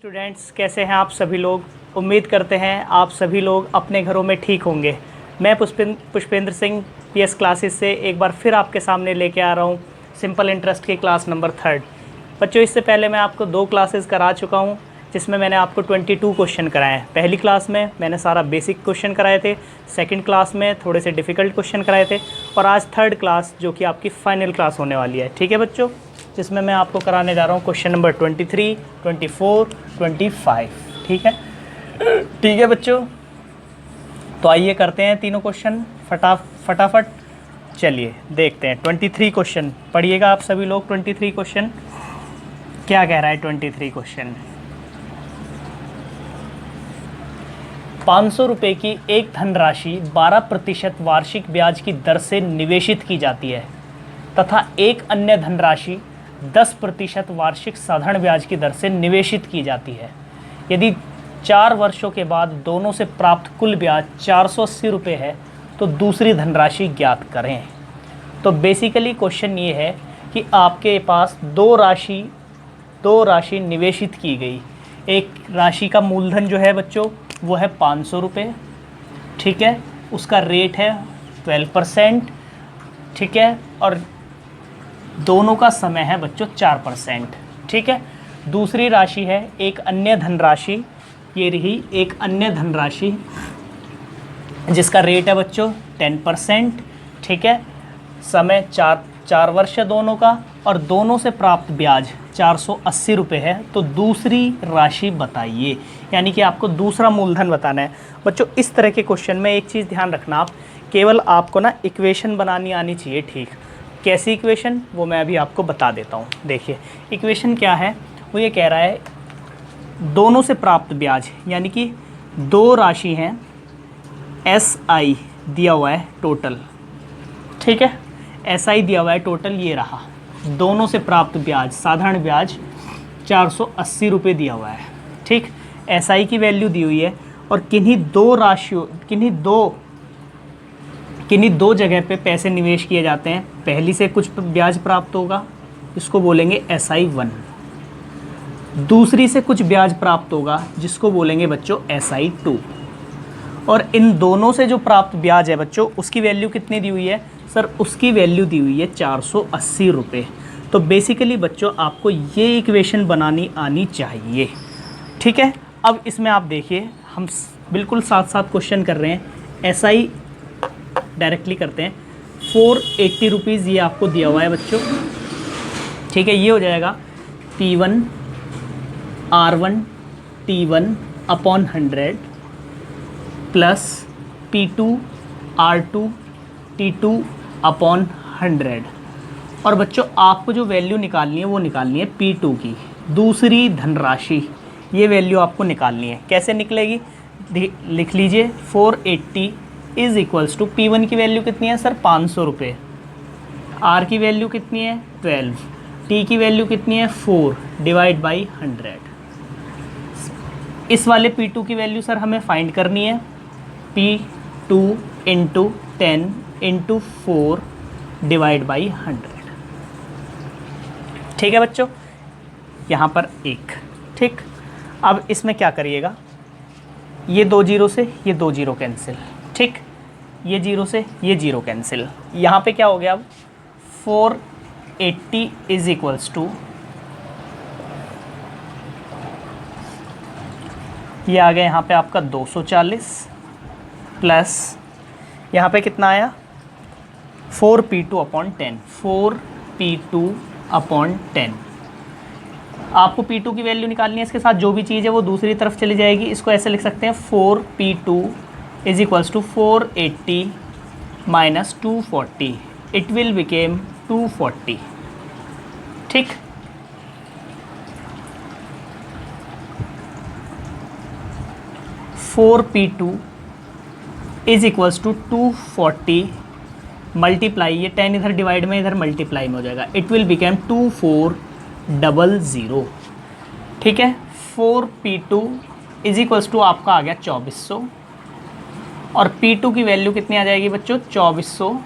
Students, कैसे हैं आप सभी लोग। उम्मीद करते हैं आप सभी लोग अपने घरों में ठीक होंगे। मैं पुष्पेंद्र सिंह पीएस क्लासेस से एक बार फिर आपके सामने लेके आ रहा हूँ सिंपल इंटरेस्ट की क्लास नंबर 3। बच्चों, इससे पहले मैं आपको 2 क्लासेस करा चुका हूँ जिसमें मैंने आपको 22 क्वेश्चन कराए हैं। पहली क्लास में मैंने सारा बेसिक क्वेश्चन कराए थे, सेकंड क्लास में थोड़े से डिफ़िकल्ट क्वेश्चन कराए थे, और आज थर्ड क्लास जो कि आपकी फाइनल क्लास होने वाली है। ठीक है बच्चों, जिसमें मैं आपको कराने जा रहा हूँ क्वेश्चन नंबर 23, 24, 25। ठीक है बच्चों, तो आइए करते हैं तीनों क्वेश्चन फटाफट। चलिए देखते हैं 23 क्वेश्चन। पढ़िएगा आप सभी लोग 23 क्वेश्चन क्या कह रहा है। 23 क्वेश्चन, 500 रुपये की एक धनराशि 12% वार्षिक ब्याज की दर से निवेशित की जाती है तथा एक अन्य धनराशि 10% वार्षिक साधारण ब्याज की दर से निवेशित की जाती है। यदि 4 वर्षों के बाद दोनों से प्राप्त कुल ब्याज 480 रुपये है तो दूसरी धनराशि ज्ञात करें। तो बेसिकली क्वेश्चन ये है कि आपके पास दो राशि निवेशित की गई। एक राशि का मूलधन जो है बच्चों वो है 500 रुपये, ठीक है, उसका रेट है 12%, ठीक है, और दोनों का समय है बच्चों 4%, ठीक है। दूसरी राशि है एक अन्य धनराशि, ये रही एक अन्य धनराशि जिसका रेट है बच्चों 10%, ठीक है, समय 4 वर्ष है दोनों का, और दोनों से प्राप्त ब्याज 480 रुपये है। तो दूसरी राशि बताइए, यानी कि आपको दूसरा मूलधन बताना है। बच्चों, इस तरह के क्वेश्चन में एक चीज़ ध्यान रखना, आप केवल आपको ना इक्वेशन बनानी आनी चाहिए। ठीक, कैसी इक्वेशन वो मैं अभी आपको बता देता हूँ। देखिए इक्वेशन क्या है, वो ये कह रहा है दोनों से प्राप्त ब्याज, यानी कि दो राशि हैं, SI दिया हुआ है टोटल, ठीक है, SI दिया हुआ है टोटल, ये रहा। दोनों से प्राप्त ब्याज, साधारण ब्याज 480 रुपये दिया हुआ है, ठीक। SI की वैल्यू दी हुई है और किन्हीं दो जगह पे पैसे निवेश किए जाते हैं। पहली से कुछ ब्याज प्राप्त होगा, इसको बोलेंगे SI1। दूसरी से कुछ ब्याज प्राप्त होगा जिसको बोलेंगे बच्चों SI2। और इन दोनों से जो प्राप्त ब्याज है बच्चों, उसकी वैल्यू कितनी दी हुई है सर? उसकी वैल्यू दी हुई है 480 रुपये। तो बेसिकली बच्चों आपको ये इक्वेशन बनानी आनी चाहिए, ठीक है। अब इसमें आप देखिए, हम बिल्कुल साथ साथ क्वेश्चन कर रहे हैं। SI डायरेक्टली करते हैं। 480 रुपीज़ ये आपको दिया हुआ है बच्चों, ठीक है। ये हो जाएगा P1 R1 T1 upon 100 plus P2 R2 T2 upon 100। और बच्चों आपको जो वैल्यू निकालनी है वो निकालनी है P2 की, दूसरी धनराशि, ये वैल्यू आपको निकालनी है। कैसे निकलेगी, लिख लीजिए। 480 इज़ इक्वल्स टू P1 की वैल्यू कितनी है सर? 500 रुपये। R की वैल्यू कितनी है? 12। T की वैल्यू कितनी है? 4 डिवाइड बाई 100। इस वाले P2 की वैल्यू सर हमें फाइंड करनी है। P2 into 10 into 4 divide by 100, ठीक है बच्चों। यहाँ पर 1, ठीक। अब इसमें क्या करिएगा, ये 2 जीरो से ये 2 जीरो कैंसिल, ठीक, ये 0 से ये 0 कैंसिल। यहाँ पे क्या हो गया अब? 480 इज इक्वल्स टू, ये आ गया यहाँ पे आपका 240 प्लस यहाँ पे कितना आया? 4P2 upon 10, 4P2 upon 10। आपको P2 की वैल्यू निकालनी है, इसके साथ जो भी चीज़ है वो दूसरी तरफ चली जाएगी। इसको ऐसे लिख सकते हैं 4P2 is equals to 480 minus 240, it will become 240, ठीक। P2 is equals to 240 multiply, ये 10 इधर डिवाइड में इधर मल्टीप्लाई में हो जाएगा, इट विल बिकेम 2400, ठीक है। 4P2 इज इक्वल्स टू आपका आ गया 2400, और P2 की वैल्यू कितनी आ जाएगी बच्चों? 2400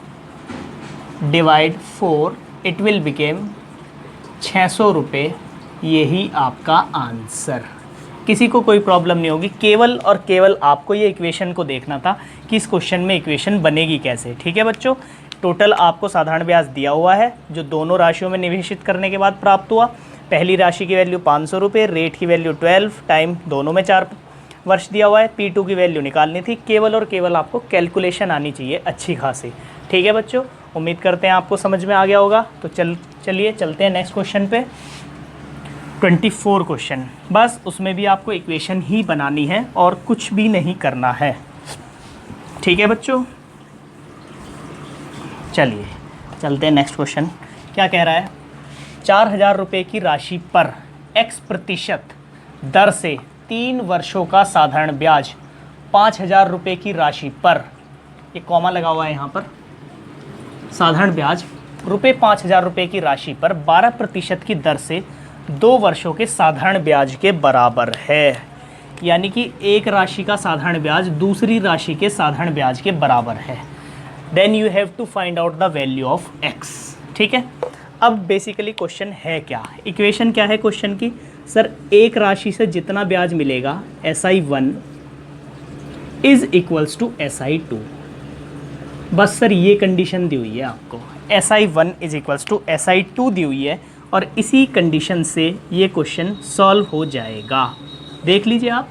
डिवाइड 4, इट विल बिकेम 600 रुपये। यही आपका आंसर, किसी को कोई प्रॉब्लम नहीं होगी। केवल और केवल आपको ये इक्वेशन को देखना था कि इस क्वेश्चन में इक्वेशन बनेगी कैसे। ठीक है बच्चों, टोटल आपको साधारण ब्याज दिया हुआ है जो दोनों राशियों में निवेशित करने के बाद प्राप्त हुआ। पहली राशि की वैल्यू 500 रुपये, रेट की वैल्यू 12, टाइम दोनों में 4 वर्ष दिया हुआ है। P2 की वैल्यू निकालनी थी। केवल और केवल आपको कैलकुलेशन आनी चाहिए अच्छी खासी। ठीक है बच्चों, उम्मीद करते हैं आपको समझ में आ गया होगा। तो चलिए चलते हैं नेक्स्ट क्वेश्चन पे। 24 क्वेश्चन, बस उसमें भी आपको इक्वेशन ही बनानी है और कुछ भी नहीं करना है। ठीक है बच्चों, चलिए चलते हैं नेक्स्ट क्वेश्चन। क्या कह रहा है? 4000 रुपये की राशि पर x% दर से 3 वर्षों का साधारण ब्याज 5000 रुपये की राशि पर, ये कॉमा लगा हुआ है यहाँ पर, साधारण ब्याज रुपये 5000 रुपये की राशि पर 12% की दर से 2 वर्षों के साधारण ब्याज के बराबर है। यानी कि एक राशि का साधारण ब्याज दूसरी राशि के साधारण ब्याज के बराबर है। Then you have to find out the value of x। ठीक है, अब बेसिकली क्वेश्चन है क्या, इक्वेशन क्या है क्वेश्चन की? सर, एक राशि से जितना ब्याज मिलेगा SI1 is equals to SI2। बस सर ये कंडीशन दी हुई है आपको, SI1 is equals to SI2 दी हुई है और इसी कंडीशन से ये क्वेश्चन सॉल्व हो जाएगा। देख लीजिए आप,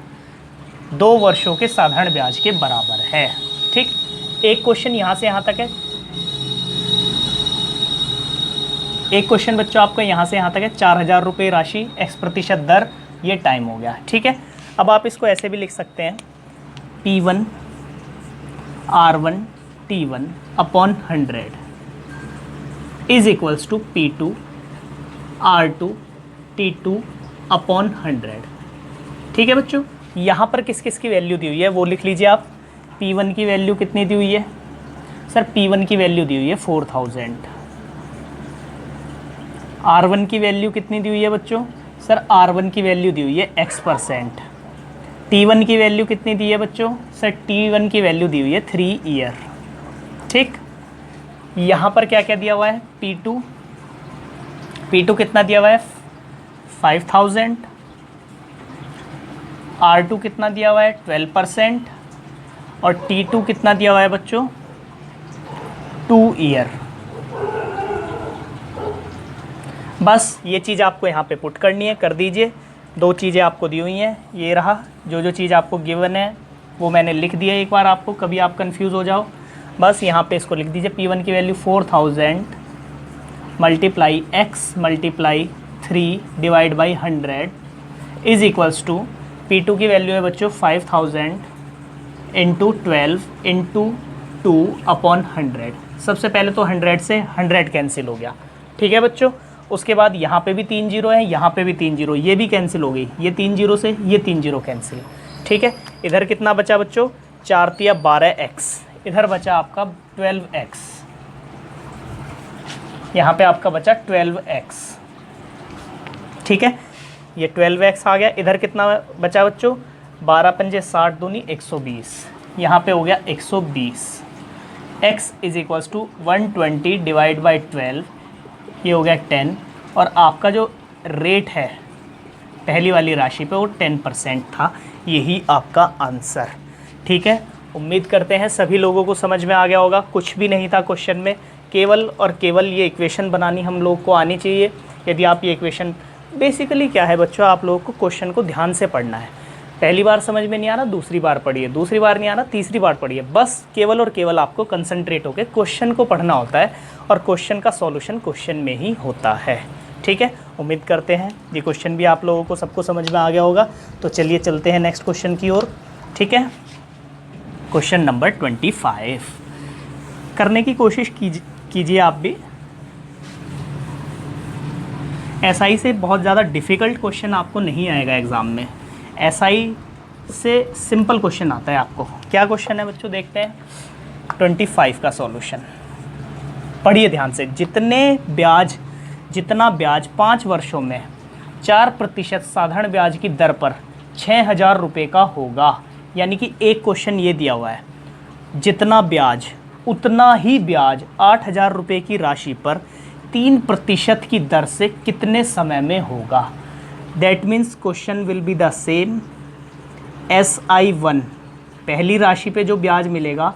2 वर्षों के साधारण ब्याज के बराबर है। ठीक, एक क्वेश्चन यहाँ से यहाँ तक है, एक क्वेश्चन बच्चों आपको यहाँ से यहाँ तक है। 4000 रुपये राशि, x% दर, ये टाइम हो गया। ठीक है, अब आप इसको ऐसे भी लिख सकते हैं, P1 R1 T1 upon 100 is equals to P2 R2 T2 upon 100। ठीक है बच्चों, यहाँ पर किस किस की वैल्यू दी हुई है वो लिख लीजिए आप। P1 की वैल्यू कितनी दी हुई है? सर P1 की वैल्यू दी हुई है 4000। R1 की वैल्यू कितनी दी हुई है बच्चों? सर R1 की वैल्यू दी हुई है x%। T1 की वैल्यू कितनी दी है बच्चों? सर T1 की वैल्यू दी हुई है 3 ईयर। ठीक, यहाँ पर क्या क्या दिया हुआ है? P2 कितना दिया हुआ है? 5000। R2 कितना दिया हुआ है? 12%। और T2 कितना दिया हुआ है बच्चों? 2 ईयर। बस ये चीज़ आपको यहाँ पे पुट करनी है, कर दीजिए। 2 चीज़ें आपको दी हुई हैं, ये रहा जो चीज़ आपको गिवन है वो मैंने लिख दिया एक बार, आपको कभी आप कंफ्यूज हो जाओ बस यहाँ पे इसको लिख दीजिए। P1 की value 4000 multiply x multiply 3 divide by 100 is equals to P2 की वैल्यू है बच्चों 5000 इंटू 12 इंटू 2 अपॉन 100। सबसे पहले तो 100 से 100 कैंसिल हो गया। ठीक है बच्चों, उसके बाद यहाँ पे भी 3 जीरो है, यहाँ पे भी 3 जीरो, ये भी कैंसिल हो गई। ये 3 जीरो से ये 3 जीरो कैंसिल। ठीक है, इधर कितना बचा बच्चों? 4 तिया 12x, इधर बचा आपका 12x, यहाँ पे आपका बचा 12x। ठीक है, ये 12x आ गया। इधर कितना बचा बच्चों? 12 पंजे 60 दूनी 120, यहाँ पे हो गया 120। x is equals to 120 divide by 12, ये हो गया 10। और आपका जो रेट है पहली वाली राशि पे वो 10% था। यही आपका आंसर। ठीक है, उम्मीद करते हैं सभी लोगों को समझ में आ गया होगा। कुछ भी नहीं था क्वेश्चन में, केवल और केवल ये इक्वेशन बनानी हम लोग को आनी चाहिए। यदि आप ये इक्वेशन, बेसिकली क्या है बच्चों, आप लोगों को क्वेश्चन को ध्यान से पढ़ना है। पहली बार समझ में नहीं आ रहा, दूसरी बार पढ़िए, दूसरी बार नहीं आ रहा, तीसरी बार पढ़िए। बस केवल और केवल आपको कंसंट्रेट होकर क्वेश्चन को पढ़ना होता है और क्वेश्चन का सॉल्यूशन क्वेश्चन में ही होता है। ठीक है, उम्मीद करते हैं ये क्वेश्चन भी आप लोगों को सबको समझ में आ गया होगा। तो चलिए चलते हैं नेक्स्ट क्वेश्चन की ओर। ठीक है, क्वेश्चन नंबर 25 करने की कोशिश कीजिए आप भी। SI से बहुत ज़्यादा डिफ़िकल्ट क्वेश्चन आपको नहीं आएगा एग्ज़ाम में। SI से सिंपल क्वेश्चन आता है आपको। क्या क्वेश्चन है बच्चों, देखते हैं। 25 का सॉल्यूशन पढ़िए ध्यान से। जितना ब्याज 5 वर्षों में 4% साधारण ब्याज की दर पर 6000 रुपये का होगा। यानी कि एक क्वेश्चन ये दिया हुआ है, जितना ब्याज उतना ही ब्याज 8000 रुपये की राशि पर 3% की दर से कितने समय में होगा। That means question will be the same. SI1 पहली राशि पे जो ब्याज मिलेगा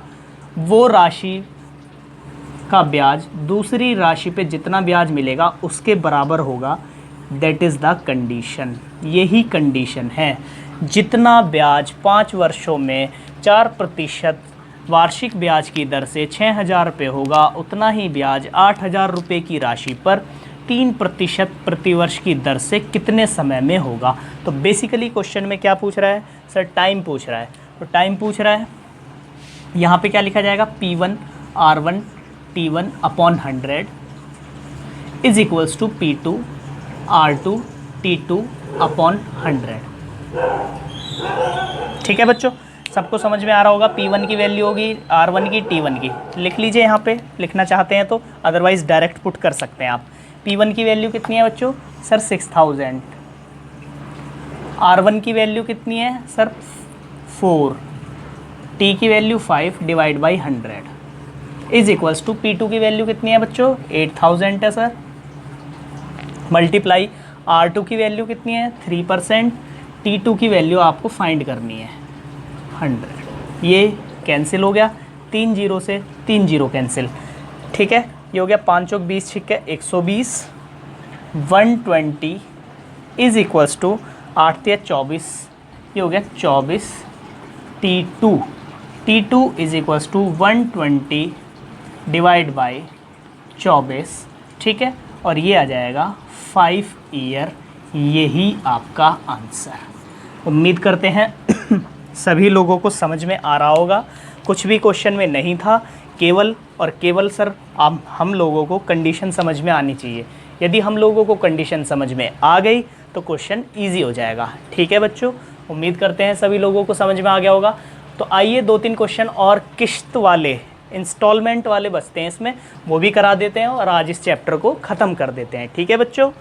वो राशि का ब्याज दूसरी राशि पे जितना ब्याज मिलेगा उसके बराबर होगा। That is the condition. यही कंडीशन है। जितना ब्याज 5 वर्षों में 4% वार्षिक ब्याज की दर से 6,000 रुपये होगा, उतना ही ब्याज 8,000 रुपये की राशि पर 3% प्रतिवर्ष की दर से कितने समय में होगा। तो बेसिकली क्वेश्चन में क्या पूछ रहा है सर? टाइम पूछ रहा है। तो टाइम पूछ रहा है, यहाँ पे क्या लिखा जाएगा? P1 R1 T1 upon 100 is equals to P2 R2 T2 upon 100। ठीक है बच्चों, सबको समझ में आ रहा होगा? P1 की वैल्यू होगी R1 की, T1 की। लिख लीजिए यहाँ पे, लिखना चाहते हैं तो, अदरवाइज डायरेक्ट पुट कर सकते हैं आप। P1 की वैल्यू कितनी है बच्चों? सर 6000। R1 की वैल्यू कितनी है सर? 4। T की value 5 divide by 100 is equals to P2 की वैल्यू कितनी है बच्चों? 8000 है सर। मल्टीप्लाई R2 की वैल्यू कितनी है? 3%। T2 की वैल्यू आपको फाइंड करनी है 100। ये कैंसिल हो गया, 3 0 से 3 0 कैंसिल। ठीक है, ये हो गया 5 चौक 20 छिक्के 120। 120 इज इक्वल्स टू 8 या 24, ये हो गया 24। T2 is equals to 120 divide by 24। ठीक है, और ये आ जाएगा 5 ईयर। यही आपका आंसर। उम्मीद करते हैं सभी लोगों को समझ में आ रहा होगा। कुछ भी क्वेश्चन में नहीं था, केवल और केवल सर हम लोगों को कंडीशन समझ में आनी चाहिए। यदि हम लोगों को कंडीशन समझ में आ गई तो क्वेश्चन ईजी हो जाएगा। ठीक है बच्चों, उम्मीद करते हैं सभी लोगों को समझ में आ गया होगा। तो आइए 2-3 क्वेश्चन और किश्त वाले, इंस्टॉलमेंट वाले बचते हैं इसमें, वो भी करा देते हैं और आज इस चैप्टर को ख़त्म कर देते हैं। ठीक है बच्चों,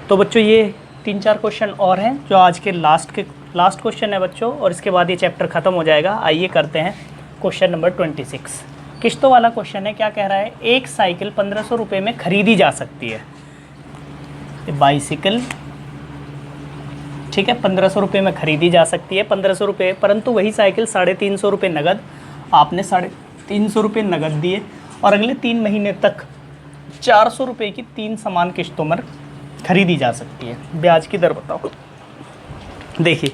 तो बच्चों ये 3-4 क्वेश्चन और हैं जो आज के लास्ट क्वेश्चन है बच्चों, और इसके बाद ये चैप्टर ख़त्म हो जाएगा। आइए करते हैं क्वेश्चन नंबर 26। किश्तों वाला क्वेश्चन है। क्या कह रहा है? एक साइकिल 1500 रुपये में ख़रीदी जा सकती है। बाइसिकल, ठीक है, 1500 रुपये में ख़रीदी जा सकती है, 1500 रुपये, परंतु वही साइकिल 350 रुपये नगद, आपने 350 रुपये नगद दिए और अगले 3 महीने तक 400 रुपये की 3 समान किश्तों में खरीदी जा सकती है। ब्याज की दर बताओ। देखिए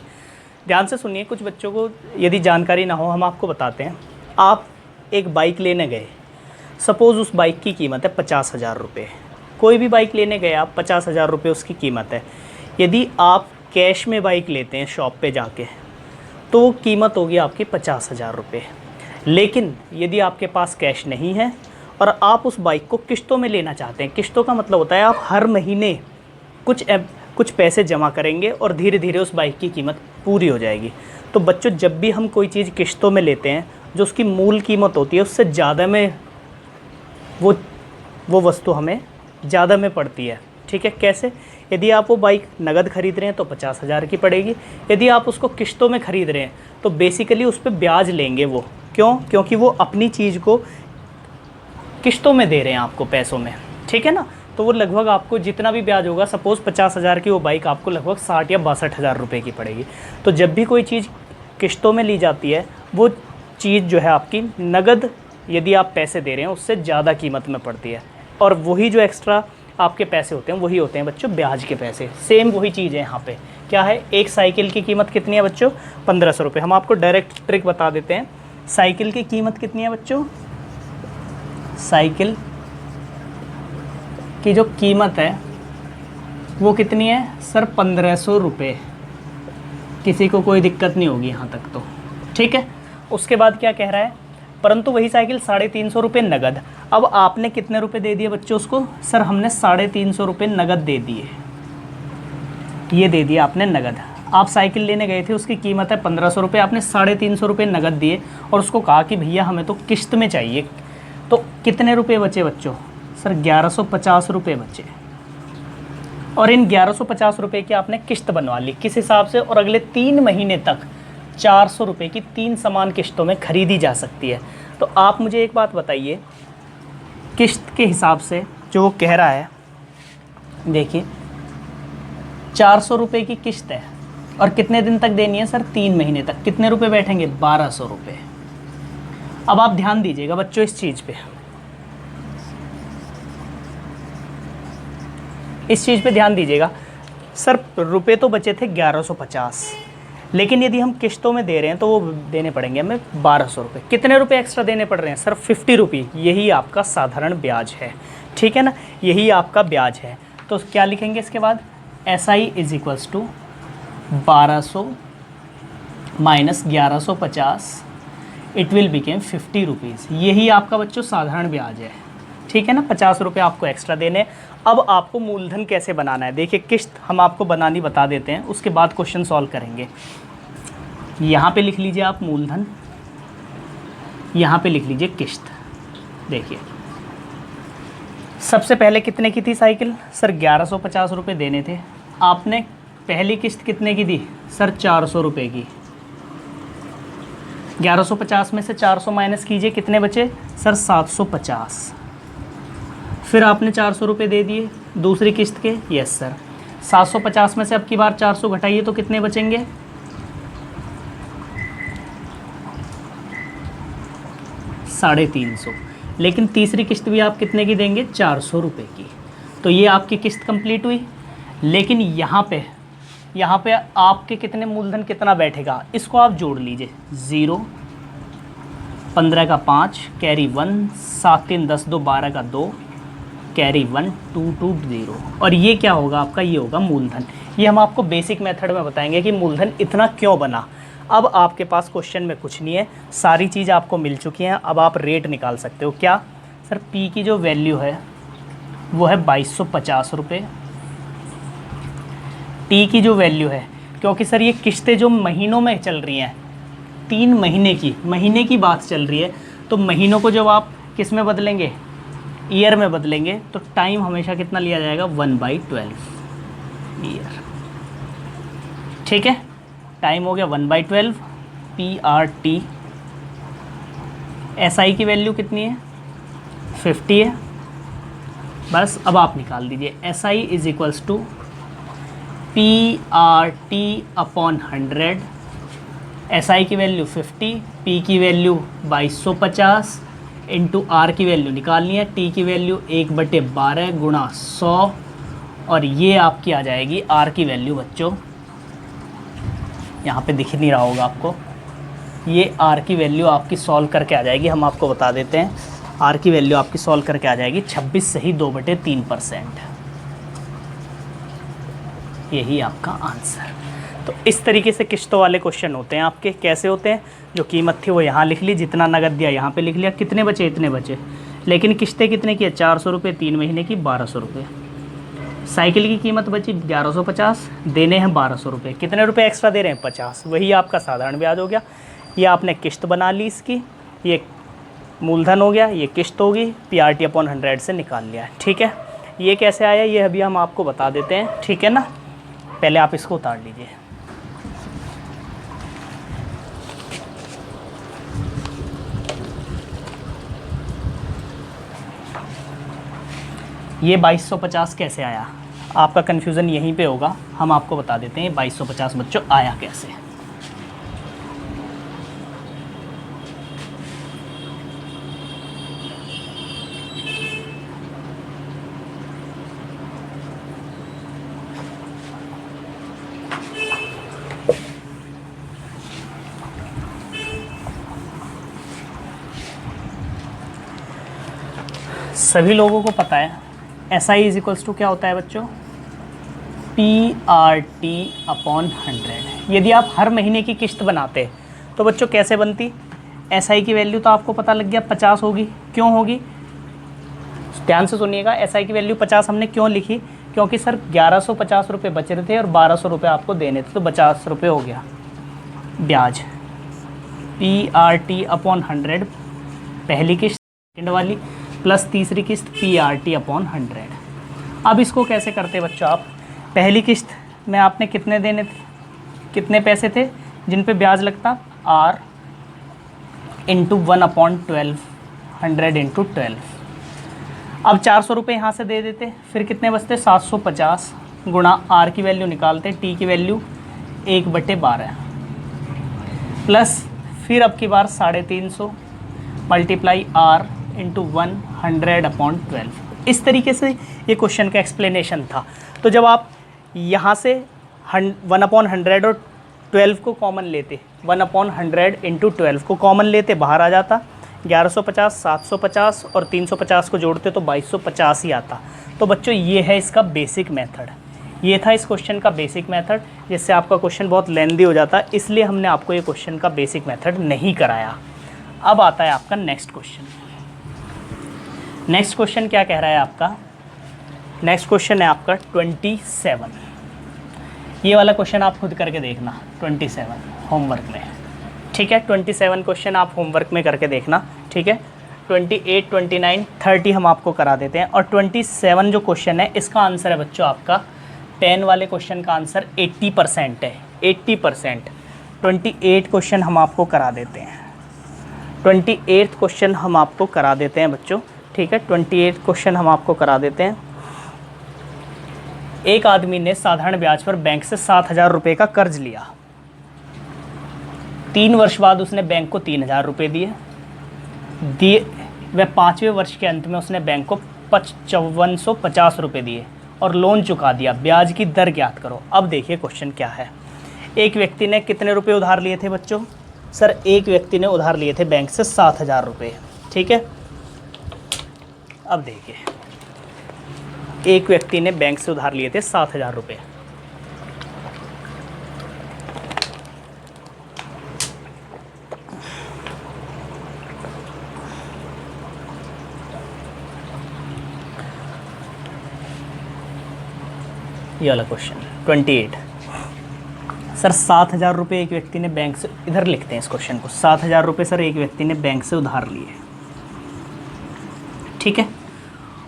ध्यान से सुनिए, कुछ बच्चों को यदि जानकारी ना हो हम आपको बताते हैं। आप एक बाइक लेने गए, सपोज़ उस बाइक की कीमत है 50,000 रुपये। कोई भी बाइक लेने गए आप, 50,000 रुपये उसकी कीमत है। यदि आप कैश में बाइक लेते हैं शॉप पे जाके तो कीमत होगी आपकी 50,000 रुपये। लेकिन यदि आपके पास कैश नहीं है और आप उस बाइक को किश्तों में लेना चाहते हैं, किश्तों का मतलब होता है आप हर महीने कुछ पैसे जमा करेंगे और धीरे धीरे उस बाइक की कीमत पूरी हो जाएगी। तो बच्चों जब भी हम कोई चीज़ किश्तों में लेते हैं, जो उसकी मूल कीमत होती है उससे ज़्यादा में वो वस्तु हमें ज़्यादा में पड़ती है। ठीक है, कैसे? यदि आप वो बाइक नगद खरीद रहे हैं तो 50,000 की पड़ेगी। यदि आप उसको किश्तों में ख़रीद रहे हैं तो बेसिकली उस पर ब्याज लेंगे वो। क्यों? क्योंकि वो अपनी चीज़ को किश्तों में दे रहे हैं आपको पैसों में। ठीक है ना, तो वो लगभग आपको जितना भी ब्याज होगा, सपोज़ 50,000 की वो बाइक आपको लगभग 60 या 62,000 रुपये की पड़ेगी। तो जब भी कोई चीज़ किश्तों में ली जाती है, वो चीज़ जो है आपकी नगद यदि आप पैसे दे रहे हैं उससे ज़्यादा कीमत में पड़ती है, और वही जो एक्स्ट्रा आपके पैसे होते हैं वही होते हैं बच्चों ब्याज के पैसे। सेम वही चीज़ है यहाँ पे। क्या है? एक साइकिल की कीमत कितनी है बच्चों? 1500 रुपये। हम आपको डायरेक्ट ट्रिक बता देते हैं। साइकिल की कीमत कितनी है बच्चों? साइकिल की जो कीमत है वो कितनी है सर? 1500 रुपये। किसी को कोई दिक्कत नहीं होगी यहाँ तक तो। ठीक है, उसके बाद क्या कह रहा है? परंतु वही साइकिल 350 रुपये नगद। अब आपने कितने रुपए दे दिए बच्चों उसको? सर हमने 350 रुपये नगद दे दिए। ये दे दिया आपने नगद। आप साइकिल लेने गए थे, उसकी कीमत है 1500 रुपये, आपने 350 रुपये नगद दिए और उसको कहा कि भैया हमें तो किश्त में चाहिए। तो कितने रुपये बचे बच्चों? सर 1150 रुपये बचे। और इन 1150 रुपये की आपने किश्त बनवा ली किस हिसाब से? और अगले 3 महीने तक 400 रुपये की 3 समान किश्तों में खरीदी जा सकती है। तो आप मुझे एक बात बताइए, किश्त के हिसाब से जो वो कह रहा है, देखिए 400 रुपये की किस्त है और कितने दिन तक देनी है सर? 3 महीने तक। कितने रुपए बैठेंगे? 1200 रुपये। अब आप ध्यान दीजिएगा बच्चों इस चीज़ पे, इस चीज़ पे ध्यान दीजिएगा। सर रुपए तो बचे थे 1150, लेकिन यदि हम किस्तों में दे रहे हैं तो वो देने पड़ेंगे हमें 1200 रुपये। कितने रुपए एक्स्ट्रा देने पड़ रहे हैं सर? 50 रुपये। यही आपका साधारण ब्याज है, ठीक है ना, यही आपका ब्याज है। तो क्या लिखेंगे इसके बाद? SI is equals to 1200 minus 1150, it will become 50 rupees. यही आपका बच्चों साधारण ब्याज है, ठीक है ना। 50 रुपये आपको एक्स्ट्रा देने। अब आपको मूलधन कैसे बनाना है? देखिए किस्त हम आपको बनानी बता देते हैं, उसके बाद क्वेश्चन सॉल्व करेंगे। यहाँ पे लिख लीजिए आप मूलधन, यहाँ पे लिख लीजिए किस्त। देखिए सबसे पहले कितने की थी साइकिल? सर 1150 रुपये देने थे। आपने पहली किस्त कितने की दी? सर 400 रुपये की। 1150 में से 400 माइनस कीजिए, कितने बचे? सर 750। फिर आपने 400 रुपये दे दिए दूसरी किस्त के। Yes sir. 750 में से अब की बार 400 घटाइए तो कितने बचेंगे? 350। लेकिन तीसरी किस्त भी आप कितने की देंगे? 400 रुपये की। तो ये आपकी किस्त कंप्लीट हुई। लेकिन यहाँ पे आपके कितने मूलधन कितना बैठेगा? इसको आप जोड़ लीजिए। 0, 15 का 5, कैरी 1, 7 3 10 2 12 का 2, कैरी 1, 2 2 0। और ये क्या होगा आपका? ये होगा मूलधन। ये हम आपको बेसिक मेथड में बताएंगे कि मूलधन इतना क्यों बना। अब आपके पास क्वेश्चन में कुछ नहीं है, सारी चीज़ आपको मिल चुकी हैं। अब आप रेट निकाल सकते हो। क्या सर? पी की जो वैल्यू है वो है 2250 रुपये। टी की जो वैल्यू है, क्योंकि सर ये किस्तें जो महीनों में चल रही हैं, 3 महीने की बात चल रही है, तो महीनों को जब आप किस में बदलेंगे? ईयर में बदलेंगे, तो टाइम हमेशा कितना लिया जाएगा? 1/12 ईयर, ठीक है। टाइम हो गया 1/12। PRT। SI की वैल्यू कितनी है? 50 है। बस अब आप निकाल दीजिए। SI is equals to PRT upon 100। SI की वैल्यू 50, P की वैल्यू 2250 इंटू R की वैल्यू निकालनी है। T की वैल्यू 1/12 गुणा 100, और ये आपकी आ जाएगी R की वैल्यू बच्चों, यहाँ पे दिख नहीं रहा होगा आपको, ये R की वैल्यू आपकी सॉल्व करके आ जाएगी। हम आपको बता देते हैं, R की वैल्यू आपकी सॉल्व करके आ जाएगी 26 सही 2/3%। यही आपका आंसर। तो इस तरीके से किस्तों वाले क्वेश्चन होते हैं आपके। कैसे होते हैं? जो कीमत थी वो यहाँ लिख ली, जितना नगद दिया यहाँ पे लिख लिया, कितने बचे इतने बचे। लेकिन किस्तें कितने की है? 400 रुपये, 3 महीने की 1200 रुपये। साइकिल की कीमत बची 1150, देने हैं 1200 रुपये। कितने रुपए एक्स्ट्रा दे रहे हैं? 50। वही आपका साधारण ब्याज हो गया। ये आपने किस्त बना ली इसकी, ये मूलधन हो गया, ये किस्त होगी, PRT अपॉन 100 से निकाल लिया है, ठीक है। ये कैसे आया ये अभी हम आपको बता देते हैं, ठीक है ना। पहले आप इसको उतार लीजिए। ये 2250 कैसे आया? आपका कन्फ्यूज़न यहीं पे होगा, हम आपको बता देते हैं 2250 बच्चों आया कैसे। सभी लोगों को पता है SI इज इक्वल्स टू क्या होता है बच्चों? PRT upon 100। यदि आप हर महीने की किस्त बनाते तो बच्चों कैसे बनती? SI की वैल्यू तो आपको पता लग गया 50 होगी। क्यों होगी? ध्यान से सुनिएगा। SI की वैल्यू 50 हमने क्यों लिखी? क्योंकि सर 1150 रुपये बच रहे थे और 1200 रुपये आपको देने थे, तो 50 रुपये हो गया ब्याज। PRT अपॉन 100 पहली किस्त, सेकेंड वाली, प्लस तीसरी किस्त PRT अपॉन 100। अब इसको कैसे करते बच्चों आप? पहली किस्त में आपने कितने देने थे, कितने पैसे थे जिन पे ब्याज लगता? R into 1/12, 100 into 12। अब 400 रुपये यहाँ से दे देते, फिर कितने बचते? 750 गुणा आर की वैल्यू निकालते हैं, टी की वैल्यू 1/12 प्लस फिर अब की बार 350 मल्टीप्लाई आर इंटू 100/12। इस तरीके से ये क्वेश्चन का एक्सप्लेनेशन था। तो जब आप यहाँ से 1/100 और 12 को कॉमन लेते, 1/100 इंटू 12 को कॉमन लेते, बाहर आ जाता 1150, 750 और 350 को जोड़ते तो 2250 ही आता। तो बच्चों ये है इसका बेसिक मेथड, ये था इस क्वेश्चन का बेसिक मेथड, जिससे आपका क्वेश्चन बहुत लेंदी हो जाता है, इसलिए हमने आपको ये क्वेश्चन का बेसिक मेथड नहीं कराया। अब आता है आपका नेक्स्ट क्वेश्चन। नेक्स्ट क्वेश्चन क्या कह रहा है आपका? नेक्स्ट क्वेश्चन है आपका 27। ये वाला क्वेश्चन आप खुद करके देखना, 27 होमवर्क में, ठीक है। 27 क्वेश्चन आप होमवर्क में करके देखना, ठीक है। 28, 29, 30 हम आपको करा देते हैं, और 27 जो क्वेश्चन है इसका आंसर है बच्चों आपका 10 वाले क्वेश्चन का आंसर 80% है, 80%। 28 क्वेश्चन हम आपको करा देते हैं, 28 क्वेश्चन हम आपको करा देते हैं बच्चों, ठीक है। 28 क्वेश्चन हम आपको करा देते हैं। एक आदमी ने साधारण ब्याज पर बैंक से 7,000 रुपये का कर्ज लिया। 3 वर्ष बाद उसने बैंक को 3,000 रुपये दिए। वह 5वें वर्ष के अंत में उसने बैंक को 5550 रुपये दिए और लोन चुका दिया। ब्याज की दर ज्ञात करो। अब देखिए क्वेश्चन क्या है। एक व्यक्ति ने कितने रुपए उधार लिए थे बच्चों? सर एक व्यक्ति ने उधार लिए थे बैंक से 7,000 रुपये, ठीक है। अब देखिए एक व्यक्ति ने बैंक से उधार लिए थे 7,000 रुपये। ये वाला क्वेश्चन 28। सर 7,000 रुपये एक व्यक्ति ने बैंक से, इधर लिखते हैं इस क्वेश्चन को, 7,000 रुपये सर एक व्यक्ति ने बैंक से उधार लिए, ठीक है।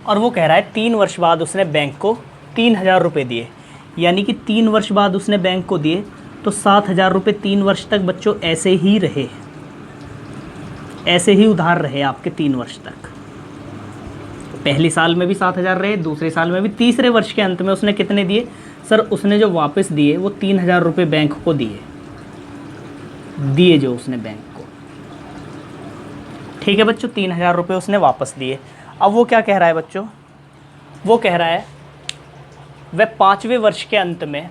और वो कह रहा है 3 वर्ष बाद उसने बैंक को 3,000 रुपये दिए, यानी कि 3 वर्ष बाद उसने बैंक को दिए, तो 7,000 रुपये 3 वर्ष तक बच्चों ऐसे ही रहे, ऐसे ही उधार रहे आपके 3 वर्ष तक। पहले साल में भी 7,000 रहे, दूसरे साल में भी, तीसरे वर्ष के अंत में उसने कितने दिए? सर उसने जो वापस दिए वो 3,000 रुपये बैंक को दिए जो उसने बैंक को, ठीक है बच्चों। 3,000 रुपये उसने वापस दिए। अब वो क्या कह रहा है बच्चों? वो कह रहा है वह 5वें वर्ष के अंत में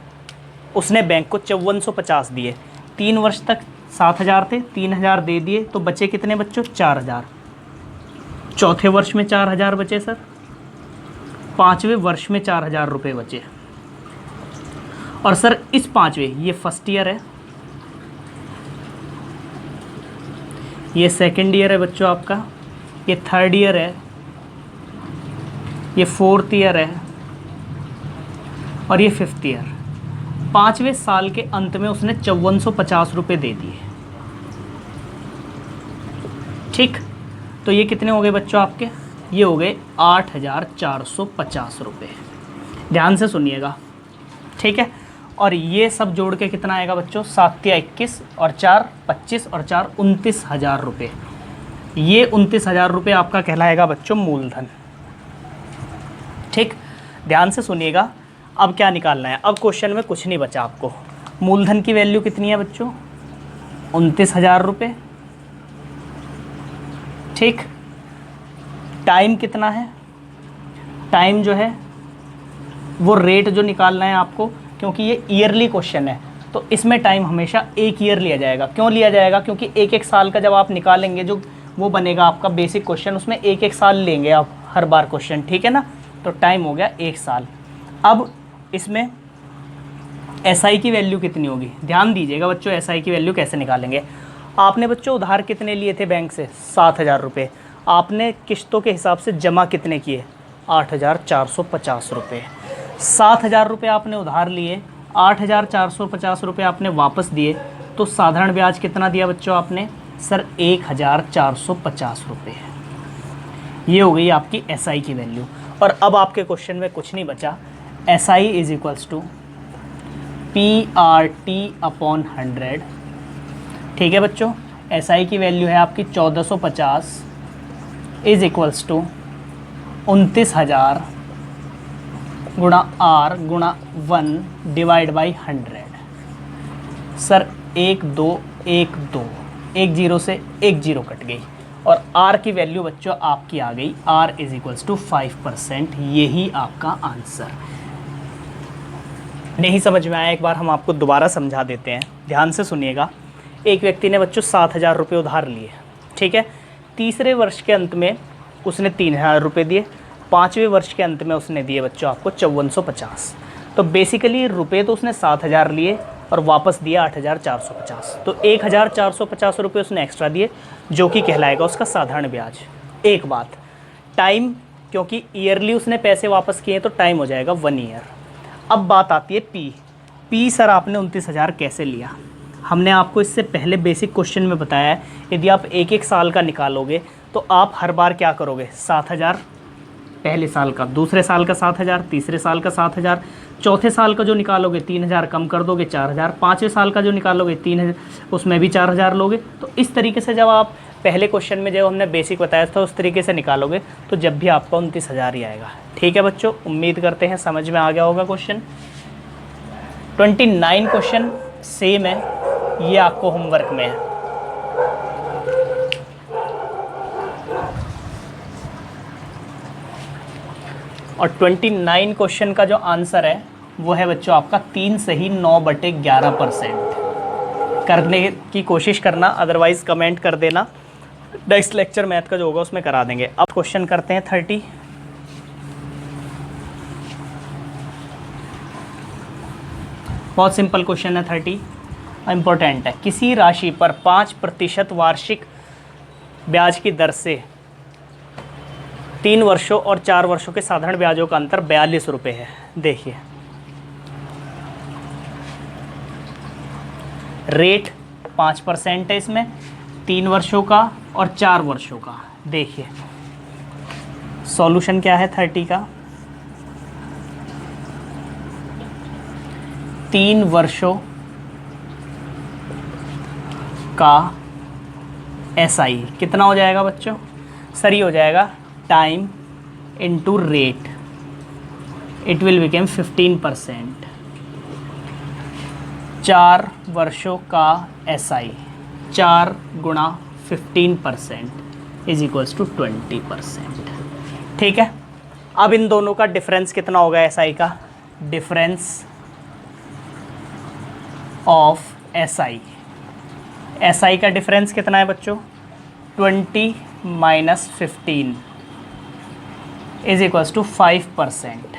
उसने बैंक को 5450 दिए। 3 वर्ष तक 7,000 थे, 3,000 दे दिए, तो बचे कितने बच्चों? 4,000। चौथे वर्ष में 4,000 बचे सर, 5वें वर्ष में 4,000 रुपये बचे। और सर इस 5वें, ये फर्स्ट ईयर है, ये सेकंड ईयर है बच्चों आपका, ये थर्ड ईयर है, ये फोर्थ ईयर है, और ये फिफ्थ ईयर। 5वें साल के अंत में उसने 5450 रुपये दे दिए, ठीक। तो ये कितने हो गए बच्चों आपके? ये हो गए 8,450 रुपये। ध्यान से सुनिएगा, ठीक है। और ये सब जोड़ के कितना आएगा बच्चों? 7 या 21 और 4 25 और 4 29,000 रुपये। ये 29,000 रुपये आपका कहलाएगा बच्चों मूलधन, ठीक। ध्यान से सुनिएगा। अब क्या निकालना है? अब क्वेश्चन में कुछ नहीं बचा आपको। मूलधन की वैल्यू कितनी है बच्चों? 29,000 रुपये, ठीक। टाइम कितना है? टाइम जो है वो रेट जो निकालना है आपको, क्योंकि ये ईयरली क्वेश्चन है तो इसमें टाइम हमेशा 1 ईयर लिया जाएगा। क्यों लिया जाएगा? क्योंकि एक साल का जब आप निकालेंगे जो वो बनेगा आपका बेसिक क्वेश्चन, उसमें एक साल लेंगे आप हर बार क्वेश्चन, ठीक है ना। तो टाइम हो गया 1 साल। अब इसमें एसआई की वैल्यू कितनी होगी? ध्यान दीजिएगा बच्चों, एसआई की वैल्यू कैसे निकालेंगे। आपने बच्चों उधार कितने लिए थे बैंक से? 7,000 रुपये। आपने किस्तों के हिसाब से जमा कितने किए? 8,450 रुपये। 7,000 रुपये आपने उधार लिए, 8,450 रुपये आपने वापस दिए, तो साधारण ब्याज कितना दिया बच्चों आपने? सर 1,450 रुपये। ये हो गई आपकी एसआई की वैल्यू। और अब आपके क्वेश्चन में कुछ नहीं बचा। SI is equals to PRT/100, ठीक है बच्चों। एसआई की वैल्यू है आपकी 1450 इज इक्वल्स टू 29,000 गुणा आर गुणा 1 डिवाइड बाई 100। सर 1 2 1 2, एक जीरो से एक जीरो कट गई और आर की वैल्यू बच्चों आपकी आ गई, आर इज इक्वल्स टू 5%। यही आपका आंसर। नहीं समझ में आया, एक बार हम आपको दोबारा समझा देते हैं, ध्यान से सुनिएगा। एक व्यक्ति ने बच्चों 7,000 रुपये उधार लिए, ठीक है। तीसरे वर्ष के अंत में उसने 3,000 रुपये दिए, 5वें वर्ष के अंत में उसने दिए बच्चों आपको 5450। तो बेसिकली रुपये तो उसने 7,000 लिए और वापस दिया 8,450। तो 1,450 रुपये उसने एक्स्ट्रा दिए, जो कि कहलाएगा उसका साधारण ब्याज। एक बात, टाइम, क्योंकि ईयरली उसने पैसे वापस किए तो टाइम हो जाएगा 1 ईयर। अब बात आती है पी सर आपने 29,000 कैसे लिया? हमने आपको इससे पहले बेसिक क्वेश्चन में बताया है, यदि आप एक एक साल का निकालोगे तो आप हर बार क्या करोगे, 7,000 पहले साल का, दूसरे साल का 7,000, तीसरे साल का 7,000, चौथे साल का जो निकालोगे 3,000 कम कर दोगे 4,000, 5वें साल का जो निकालोगे 3,000, उसमें भी 4,000 लोगे। तो इस तरीके से जब आप पहले क्वेश्चन में जो हमने बेसिक बताया था उस तरीके से निकालोगे तो जब भी आपका 29,000 ही आएगा। ठीक है बच्चों, उम्मीद करते हैं समझ में आ गया होगा क्वेश्चन। 29 क्वेश्चन सेम है, ये आपको होमवर्क में है। और 29 क्वेश्चन का जो आंसर है वो है बच्चों आपका 3 सही 9/11%। करने की कोशिश करना, अदरवाइज़ कमेंट कर देना। नेक्स्ट लेक्चर मैथ का जो होगा उसमें करा देंगे। अब क्वेश्चन करते हैं 30। बहुत सिंपल क्वेश्चन है 30, इम्पोर्टेंट है। किसी राशि पर 5% वार्षिक ब्याज की दर से 3 वर्षों और 4 वर्षों के साधारण ब्याजों का अंतर 42 रुपये है। देखिए रेट 5% है इसमें, 3 वर्षों का और 4 वर्षों का। देखिए सॉल्यूशन क्या है 30 का, 3 वर्षों का SI कितना हो जाएगा बच्चों? सर ये हो जाएगा time into rate, it will became 15%। 4 वर्षों का SI 4 गुणा 15% इज इक्वल्स टू 20%। ठीक है, अब इन दोनों का डिफरेंस कितना होगा? SI का डिफरेंस ऑफ SI का डिफरेंस कितना है बच्चों? 20 माइनस 15 इज इक्वल्स टू 5%।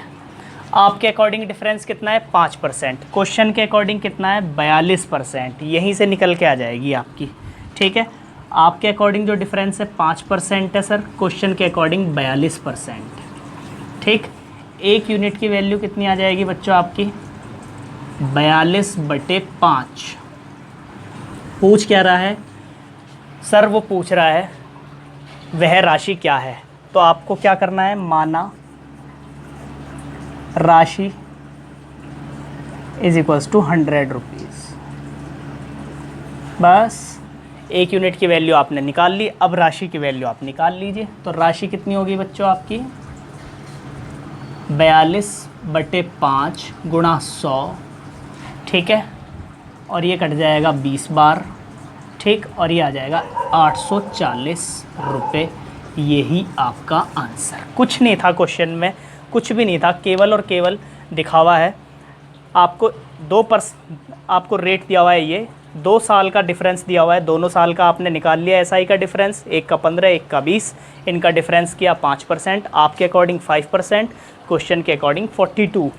आपके अकॉर्डिंग डिफरेंस कितना है? 5%। क्वेश्चन के अकॉर्डिंग कितना है? 42%। यहीं से निकल के आ जाएगी आपकी। ठीक है, आपके अकॉर्डिंग जो डिफरेंस है 5% है सर, क्वेश्चन के अकॉर्डिंग 42%। ठीक, 1 यूनिट की वैल्यू कितनी आ जाएगी बच्चों आपकी? 42/5। पूछ क्या रहा है सर? वो पूछ रहा है वह राशि क्या है। तो आपको क्या करना है? माना राशि इज इक्वल्स टू 100 रुपीज़। बस 1 यूनिट की वैल्यू आपने निकाल ली, अब राशि की वैल्यू आप निकाल लीजिए। तो राशि कितनी होगी बच्चों आपकी? 42/5 गुणा 100। ठीक है, और ये कट जाएगा 20 बार। ठीक, और ये आ जाएगा 840 रुपये। यही आपका आंसर। कुछ नहीं था क्वेश्चन में, कुछ भी नहीं था, केवल और केवल दिखावा है। आपको आपको रेट दिया हुआ है, ये 2 साल का डिफरेंस दिया हुआ है, दोनों साल का आपने निकाल लिया SI का डिफरेंस, एक का 15 एक का 20, इनका डिफरेंस किया 5%, आपके अकॉर्डिंग 5%, क्वेश्चन के अकॉर्डिंग 42।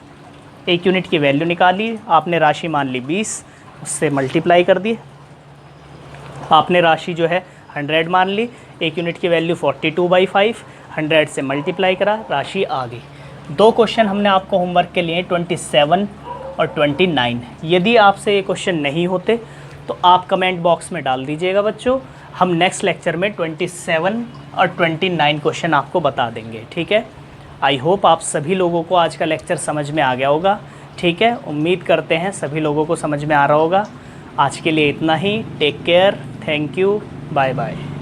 1 यूनिट की वैल्यू निकाली आपने, राशि मान ली 20, उससे मल्टीप्लाई कर दी। आपने राशि जो है 100 मान ली, 1 यूनिट की वैल्यू 42/5, 100 से मल्टीप्लाई करा, राशि आ गई। 2 क्वेश्चन हमने आपको होमवर्क के लिए 27 और 29। यदि आपसे ये क्वेश्चन नहीं होते तो आप कमेंट बॉक्स में डाल दीजिएगा बच्चों, हम नेक्स्ट लेक्चर में 27 और 29 क्वेश्चन आपको बता देंगे। ठीक है, आई होप आप सभी लोगों को आज का लेक्चर समझ में आ गया होगा। ठीक है, उम्मीद करते हैं सभी लोगों को समझ में आ रहा होगा। आज के लिए इतना ही। Take care, thank you, bye bye.